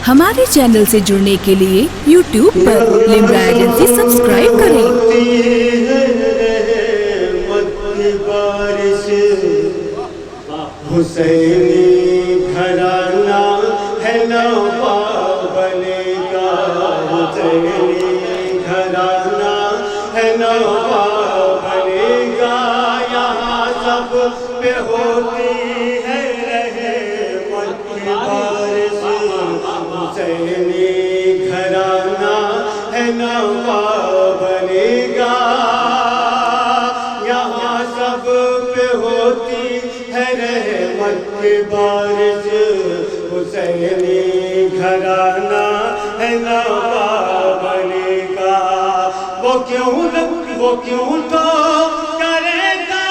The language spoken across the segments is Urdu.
ہمارے چینل سے جڑنے کے لیے YouTube پر لمرا ایجنسی سبسکرائب کریں۔ حسینی گھرانہ ہے نوابل کا، حسینی گھرانہ ہے نوابل کا، یہاں سب پہ ہوتی ہے رحمت کی بارش۔ حسینی گھرانہ ہے نوابل کا، یہاں سب پہ ہوتی ہے رحمت کی بارش۔ حسینی گھرانہ ہے نوابل کا، وہ کیوں تو کرے گا،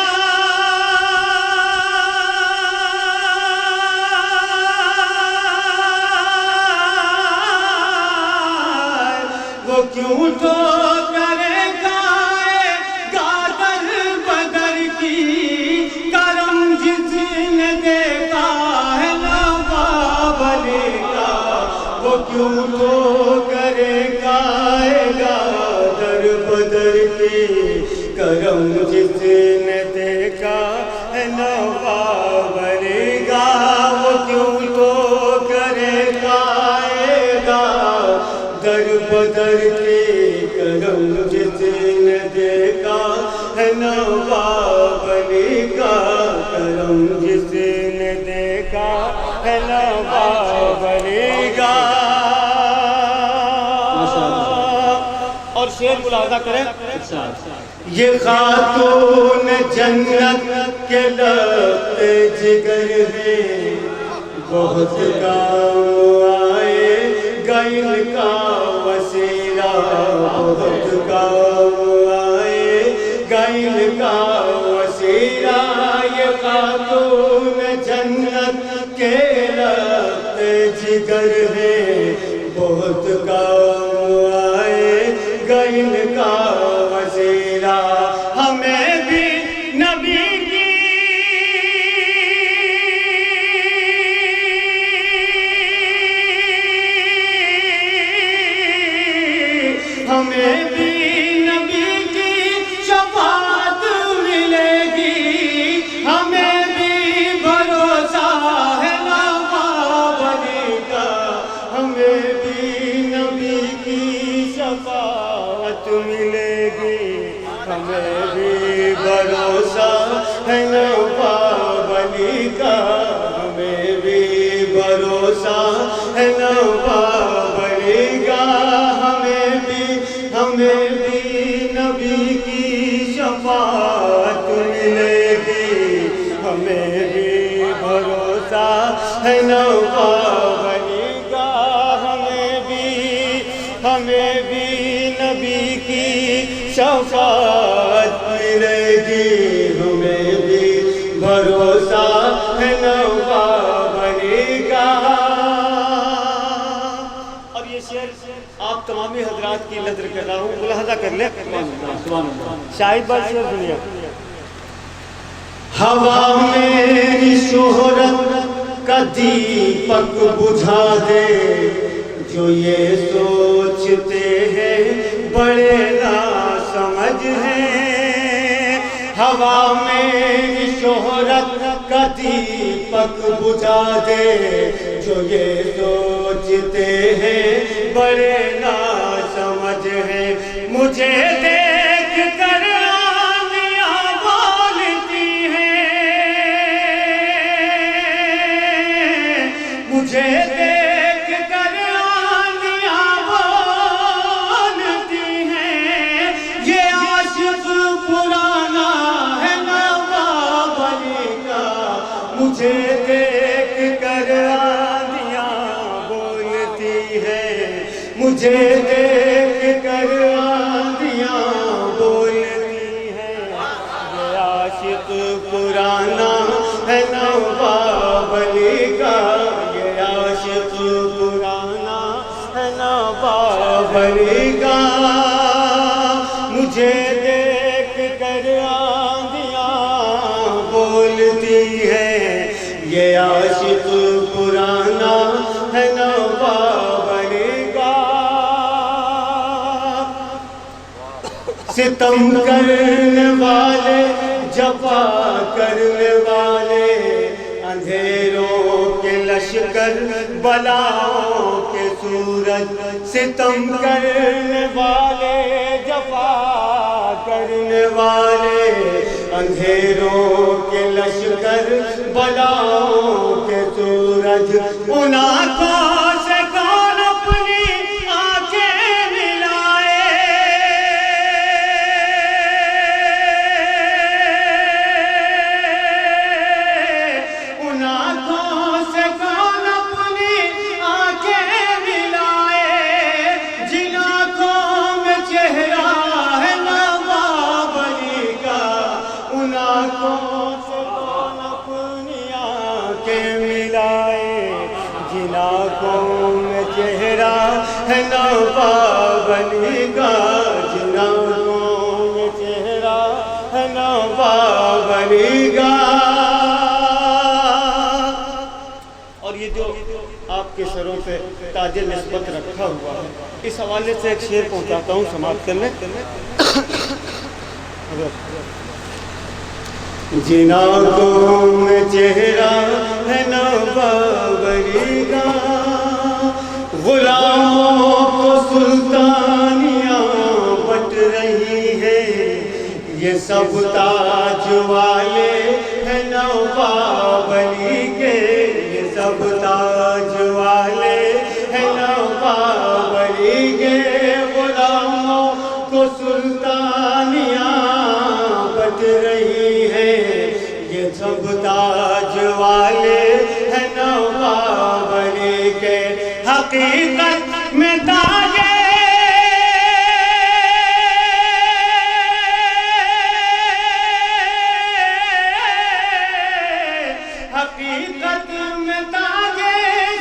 وہ کیوں تو کرے گا گادر بدر کی، کرم جس نے دیکھا ہے نوابل کا، وہ کیوں تو کرے گا گادر بدر کی، کرم جس نے دیکھا ہے نوابل کا، وہ کیوں تو کرے گا در بدر کی، کرم جس نے دیکھا ہے نوابل کا، کرم جس نے دیکھا ہے نوابل کا۔ اور شعر ملاحظہ کریں، یہ خاتون جنت کے لبِ جگر ہیں، بہت کام آئے گا ان کا وسیلہ، بہت کام آئے گا ان کا وسیلہ۔ یہ خاتون جنت کے لبِ جگر ہیں، بہت کام آئے گا ان کا وسیلہ۔ ہمیں بھی نبی کی ہمیں بھی نبی کی شفاعت ملے گی، ہمیں بھی بھروسہ ہے نوابل کا، ہمیں بھی نبی کی شفاعت ملے گی، ہمیں بھی بھروسہ ہے نوابل کا، ہمیں بھی بھروسہ ہے نوابل کا، ہمیں بھی نبی کی شفاعت ملے گی، ہمیں بھی بھروسہ ہے نوابل کا، ہمیں بھی نبی کی شفاعت ملے گی، ہمیں بھی بھروسہ ہے نوابل کا۔ اب یہ شعر آپ تمامی حضرات کی نظر کر رہا ہوں، ملاحظہ کر لیں، شاہد بھائی شعر سنیے۔ ہوا میری شہرت کا دیپک بجھا دے، جو یہ سوچتے ہیں بڑے ناسمجھ ہیں، ہوا میری شہرت کا دیپک بجھا دے، جو یہ سوچتے ہیں بڑے ناسمجھ ہیں، مجھے دیکھ کر آندیاں بولتی ہیں، مجھے دیکھ کر آندیاں بولتی ہیں، یہ عاشق پرانا ہے نوابل کا، مجھے دیکھ کر آندیاں بولتی ہیں، مجھے دیکھ کر آندیاں بولتی ہیں، یہ عاشق پرانا ہے نوابل کا، یہ عاشق پرانا ہے نوابل کا، مجھے دیکھ کر آندیاں بولتی ہیں، یہ عاشق پرانا ہے نوابل ستم کرنے والے جفا کرنے والے اندھیروں کے لشکر بلاؤں کے سورج ستم کرنے والے جفا کرنے والے اندھیروں کے لشکر بلاؤں کے سورج ان آنکھوں سے کون اپنی آنکھیں ملائے ان آنکھوں سے کون اپنی آنکھیں ملائے جن آنکھوں میں چہرہ ہے نواب علی کا ان آنکھوں سے کون اپنی آنکھیں ملائے جن آنکھوں میں چہرہ ہے نواب علی کا جن آنکھوں میں چہرہ ہے نواب علی کا اور یہ جو آپ کے سروں پہ تاج نسبت رکھا ہوا ہے اس حوالے سے ایک شعر پہنچاتا ہوں سماعت کرنے جن آنکھوں میں چہرہ ہے نواب علی کا غلاموں کو سلطانیاں بٹ رہی ہیں یہ سب تاج والے ہیں نواب علی کے یہ سب تاج والے ہیں نواب علی کے غلاموں کو سلطانیاں بٹ رہی ہیں یہ سب تاج والے ہیں نواب علی کے حقیقت میں تاج حقیقت میں تاج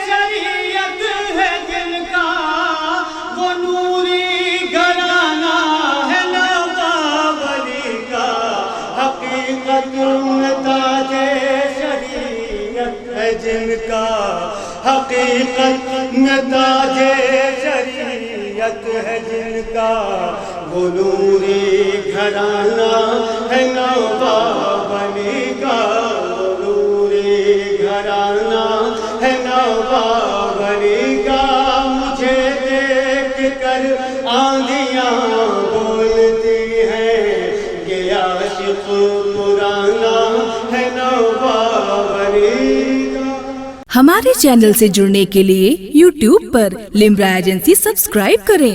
شریعت ہے جن کا وہ نوری گھرانہ ہے نواب علی کا حقیقت میں تاج شریعت ہے جن کا حقیقت میں تاج شریعت ہے جن کا وہ نوری گھرانہ ہے نواب علی کا گھرانہ ہے نواب علی کا مجھے دیکھ کر آندھیاں بولتی ہیں یہ عاشق پرانا ہے نواب علی کا. ہمارے چینل سے جڑنے کے لیے YouTube پر لمرا ایجنسی سبسکرائب کریں.